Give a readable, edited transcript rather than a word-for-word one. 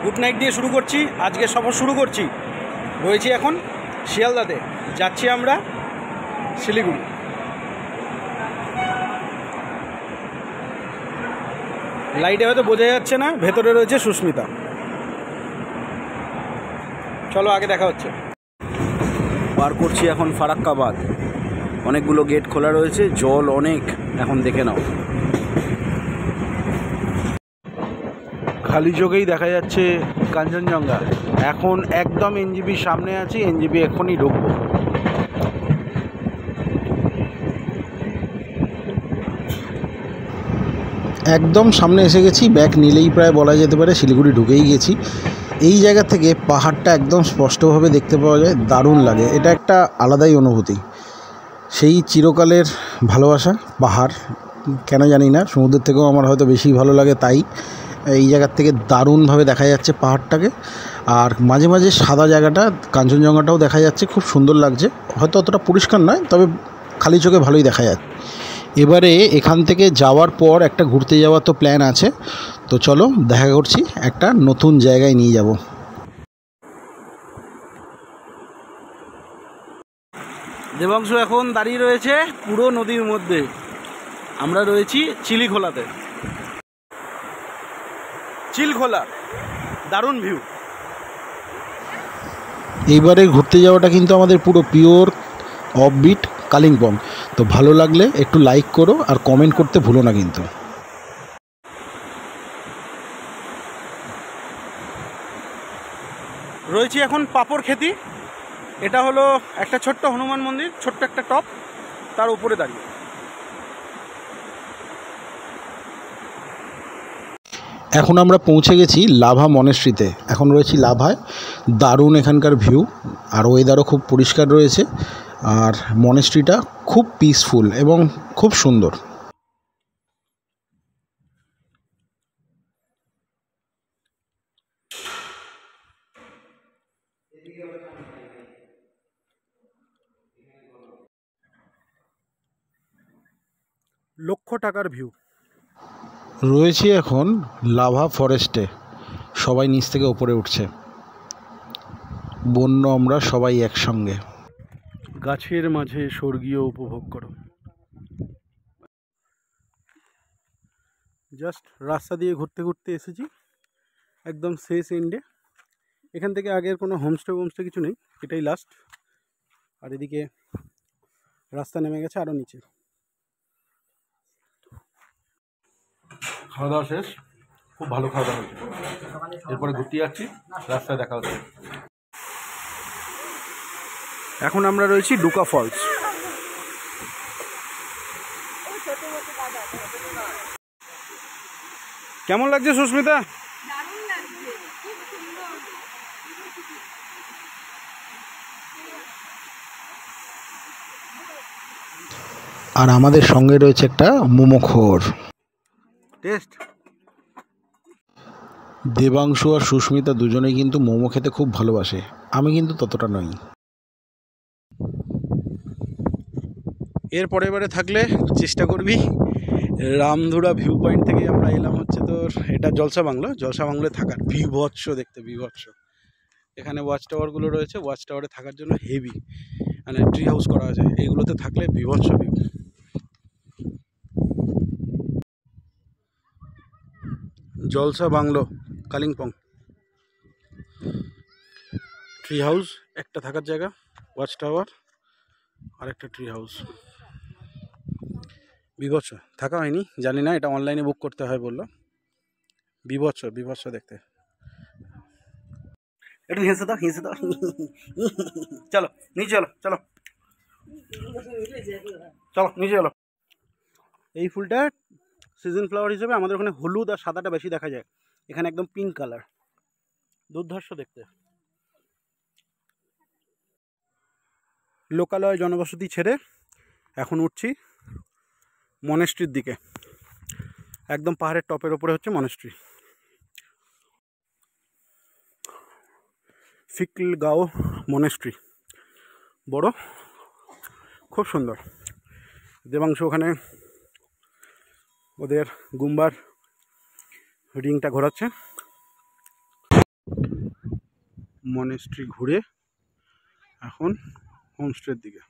Good night দিয়ে শুরু করছি, আজকে সফর শুরু করছি। রয়েছি এখন শিয়ালদাতে, যাচ্ছি আমরা শিলিগুড়ি। লাইটে হয়তো বোঝা যাচ্ছে না, ভেতরে রয়েছে সুস্মিতা। চলো আগে দেখা হচ্ছে। পার করছি এখন ফারাক্কাবাদ। অনেকগুলো গেট খোলা রয়েছে, জল অনেক, এখন দেখে নাও। খালি চোখেই দেখা যাচ্ছে কাঞ্চনজঙ্ঘা। এখন একদম এনজিবির সামনে আছি, এনজিবি এখনই ঢুকবো। একদম সামনে এসে গেছি, ব্যাগ নিলেই প্রায় বলা যেতে পারে শিলিগুড়ি ঢুকেই গেছি। এই জায়গা থেকে পাহাড়টা একদম স্পষ্টভাবে দেখতে পাওয়া যায়, দারুণ লাগে। এটা একটা আলাদাই অনুভূতি, সেই চিরকালের ভালোবাসা। পাহাড় কেন জানি না, সমুদ্রের থেকেও আমার হয়তো বেশি ভালো লাগে, তাই এই জায়গার থেকে দারুণভাবে দেখা যাচ্ছে পাহাড়টাকে। আর মাঝে মাঝে সাদা জায়গাটা, কাঞ্চনজঙ্ঘাটাও দেখা যাচ্ছে, খুব সুন্দর লাগছে। হয়তো অতটা পরিষ্কার নয়, তবে খালি চোখে ভালোই দেখা যাচ্ছে। এবারে এখান থেকে যাওয়ার পর একটা ঘুরতে যাওয়ার তো প্ল্যান আছে, তো চলো দেখা করছি, একটা নতুন জায়গায় নিয়ে যাব। দেবাংশু এখন দাঁড়িয়ে রয়েছে পুরো নদীর মধ্যে, আমরা রয়েছি চিলিখোলাতে। চিলখোলা, দারুণ ভিউ। এইবারে ঘুরতে যাওয়াটা কিন্তু আমাদের পুরো পিওর অফবিট কালিম্পং। তো ভালো লাগলে একটু লাইক করো আর কমেন্ট করতে ভুলো না কিন্তু। রয়েছি এখন পাপড়খেতি। এটা হলো একটা ছোট্ট হনুমান মন্দির, ছোট্ট একটা টপ, তার উপরে দাঁড়িয়ে। এখন আমরা পৌঁছে গেছি লাভা মনেস্ট্রিতে। এখন রয়েছি লাভায়, দারুণ এখানকার ভিউ, আর ওয়েদারও খুব পরিষ্কার রয়েছে। আর মনেস্ট্রিটা খুব পিসফুল এবং খুব সুন্দর। লক্ষ টাকার ভিউ। রয়েছি এখন লাভা ফরেস্টে, সবাই নিচ থেকে ওপরে উঠছে, বন্য আমরা সবাই একসঙ্গে। গাছের মাঝে স্বর্গীয় উপভোগ করো। জাস্ট রাস্তা দিয়ে ঘুরতে ঘুরতে এসেছি একদম শেষ এন্ডে। এখান থেকে আগের কোনো হোমস্টে কিছু নেই, এটাই লাস্ট। আর এদিকে রাস্তা নেমে গেছে আরও নিচে। খাওয়া দাওয়া শেষ, খুব ভালো খাওয়া দাওয়া হয়েছে। এরপরে ঘুরতে যাচ্ছি, রাস্তায় দেখা হচ্ছে। এখন আমরা রয়েছি ডুকা ফলস। কেমন লাগছে সুস্মিতা? আর আমাদের সঙ্গে রয়েছে একটা মোমোখোর। টেস্ট। দেবাংশু আর সুস্মিতা দুজনেই কিন্তু মোমো খেতে খুব ভালোবাসে, আমি কিন্তু ততটা নই। এরপরে এবারে থাকলে চেষ্টা করবি রামধুরা ভিউ পয়েন্ট থেকে আমরা এলাম হচ্ছে তোর, এটা জলসা বাংলো থাকার বিভৎস দেখতে, বিভৎস। এখানে ওয়াচ টাওয়ারগুলো রয়েছে, ওয়াচ টাওয়ারে থাকার জন্য হেভি, মানে ট্রি হাউস করা আছে, এইগুলোতে থাকলে বিভৎস ভিউ। জলসা বাংলো কালিম্পং, ট্রি হাউস একটা থাকার জায়গা, ওয়াচ টাওয়ার আর একটা ট্রি হাউস। বিভৎস, থাকা হয়নি, জানি না, এটা অনলাইনে বুক করতে হয় বললো। বিভৎস দেখতে। একটু হেসে দাও। চলো নিচে চলো নিচে চলো। এই ফুলটা সিজন ফ্লাওয়ার হিসেবে আমাদের ওখানে হলুদ আর সাদাটা বেশি দেখা যায়, এখানে একদম পিঙ্ক কালার, দুর্ধর্ষ দেখতে। লোকালয় জনবসতি ছেড়ে এখন উঠছি মনেস্ট্রির দিকে। একদম পাহাড়ের টপের ওপরে হচ্ছে মনেস্ট্রি। ফিকলগাঁও মনেস্ট্রি, বড়, খুব সুন্দর। দেবাংশ ওখানে ওদের গুম্বার রিংটা ঘোরাচ্ছে। মনেস্ট্রি ঘুরে এখন হোমস্টের দিকে।